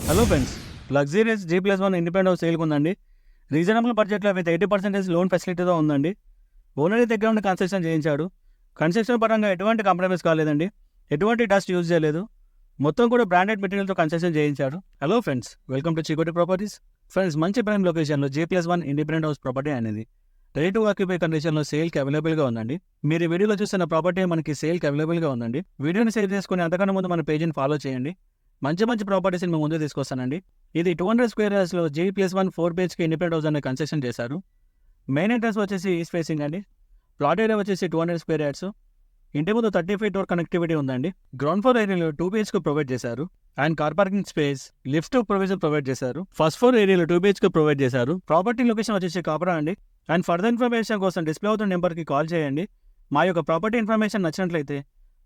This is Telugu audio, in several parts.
Hello friends, luxurious G+1 independent house సేల్కి ఉందండి. రీజనబుల్ బడ్జెట్లో విత్ 80% లోన్ ఫెసిలిటీతో ఉందండి. ఓనర్ దగ్గర ఉండి కన్స్ట్రక్షన్ చేయించాడు. కన్స్ట్రక్షన్ పరంగా ఎటువంటి కాంప్రమైజ్ కాలేదండి. ఎటువంటి డస్ట్ యూజ్ చేయలేదు. మొత్తం కూడా బ్రాండెడ్ మెటీరియల్తో కన్స్ట్రక్షన్ చేయించాడు. Hello friends, welcome to Chikoti properties. Friends, మంచి ప్రైమ్ లొకేషన్లో G+1 ఇండిపెండెంట్ హౌస్ ప్రాపర్టీ అనేది రెడీ టు ఆక్యుపై కండిషన్లో సేల్కి అవైలబుల్గా ఉందండి. మీరు ఈ వీడియోలో చూస్తున్న ప్రాపర్టీ మనకి సేల్కి అవైలబుల్గా ఉందండి. వీడియోని సేవ్ చేసుకుని అంతకన్నా ముందు మన పేజీని ఫాలో చేయండి. మంచి ప్రాపర్టీస్ని మేము ముందు తీసుకొస్తానండి. ఇది 200 స్క్వేర్ యార్డ్స్లో G+1 4 BHK ఇండిపెండెంట్ హౌస్ అనే కన్స్ట్రక్షన్ చేశారు. మెయిన్ ఎంట్రన్స్ వచ్చేసి ఈస్ట్ ఫేసింగ్ అండి. ప్లాట్ ఏరియా వచ్చేసి 200 స్క్వేర్ యార్డ్స్. ఇంటి ముందు 30 feet డోర్ కనెక్టివిటీ ఉందండి. గ్రౌండ్ ఫ్లోర్ ఏరియాలో 2 BHK ప్రొవైడ్ చేశారు. And car parking space, lift provision provide చేశారు. ఫస్ట్ ఫ్లోర్ ఏరియాలో 2 BHK ప్రొవైడ్ చేశారు. ప్రాపర్టీ లొకేషన్ వచ్చేసి కాపురా అండి. అండ్ ఫర్దర్ ఇన్ఫర్మేషన్ కోసం డిస్ప్లే అవుతున్న నెంబర్కి కాల్ చేయండి. మా యొక్క ప్రాపర్టీ ఇన్ఫర్మేషన్ నచ్చినట్లయితే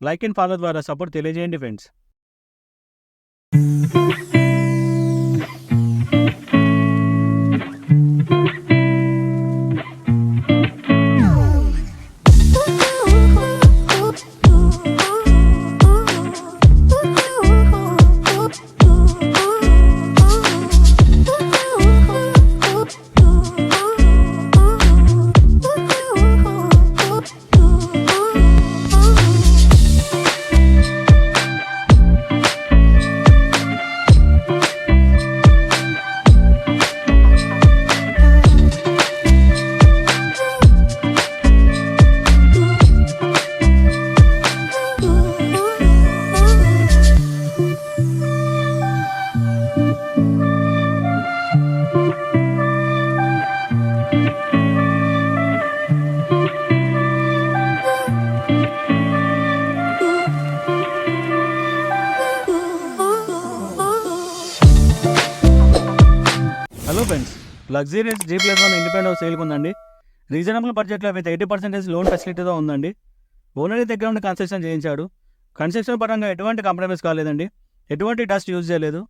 లైక్ అండ్ ఫాలో ద్వారా సపోర్ట్ తెలియజేయండి friends. Hello friends, luxurious G+1 independent house సేల్కి ఉందండి. రీజనబుల్ బడ్జెట్లో విత్ 80% లోన్ ఫెసిలిటీతో ఉందండి. ఓనర్ దగ్గర ఉండి కన్స్ట్రక్షన్ చేయించాడు. కన్స్ట్రక్షన్ పరంగా ఎటువంటి కాంప్రమైజ్ కాలేదండి. ఎటువంటి డస్ట్ యూజ్ చేయలేదు.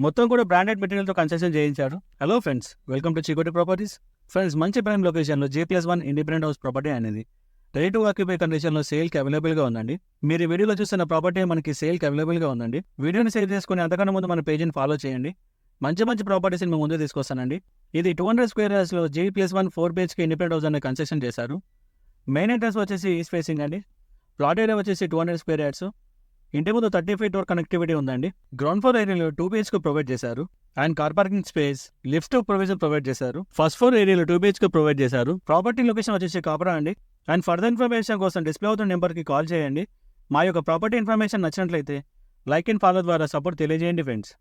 మొత్తం కూడా బ్రాండెడ్ మెటీరియల్తో కన్స్ట్రక్షన్ చేయించాడు. Hello friends, welcome to Chikoti properties. Friends, మంచి ప్రైమ్ లొకేషన్లో G+1 ఇండిపెండెంట్ హౌస్ ప్రాపర్టీ అనేది రెడీ టు ఆక్యుపై కండిషన్లో సేల్కి అవైలబుల్గా ఉందండి. మీరు ఈ వీడియోలో చూస్తున్న ప్రాపర్టీ మనకి సేల్కి అవైలబుల్గా ఉందండి. వీడియోని సేవ్ చేసుకుని అంతకన్నా ముందు మన పేజీని ఫాలో చేయండి. మంచి ప్రాపర్టీస్ని మేము ముందు తీసుకొస్తానండి. ఇది 200 స్క్వేర్ యార్డ్స్లో G+1 4 BHK ఇండిపెండెంట్ హౌస్ అనే కన్స్ట్రక్షన్ చేశారు. మెయిన్ ఎంట్రన్స్ వచ్చేసి ఈస్ట్ ఫేసింగ్ అండి. ప్లాట్ ఏరియా వచ్చేసి 200 స్క్వేర్ యార్డ్స్. ఇంటి ముందు 30 feet డోర్ కనెక్టివిటీ ఉందండి. గ్రౌండ్ ఫ్లోర్ ఏరియాలో 2 BHK ప్రొవైడ్ చేశారు. And car parking space, lift provision provide చేశారు. ఫస్ట్ ఫ్లోర్ ఏరియాలో 2 BHK ప్రొవైడ్ చేశారు. ప్రాపర్టీ లొకేషన్ వచ్చేసి కాపురా అండి. అండ్ ఫర్దర్ ఇన్ఫర్మేషన్ కోసం డిస్ప్లే అవుతున్న నెంబర్కి కాల్ చేయండి. మా యొక్క ప్రాపర్టీ ఇన్ఫర్మేషన్ నచ్చినట్లయితే లైక్ అండ్ ఫాలో ద్వారా సపోర్ట్ తెలియజేయండి ఫ్రెండ్స్.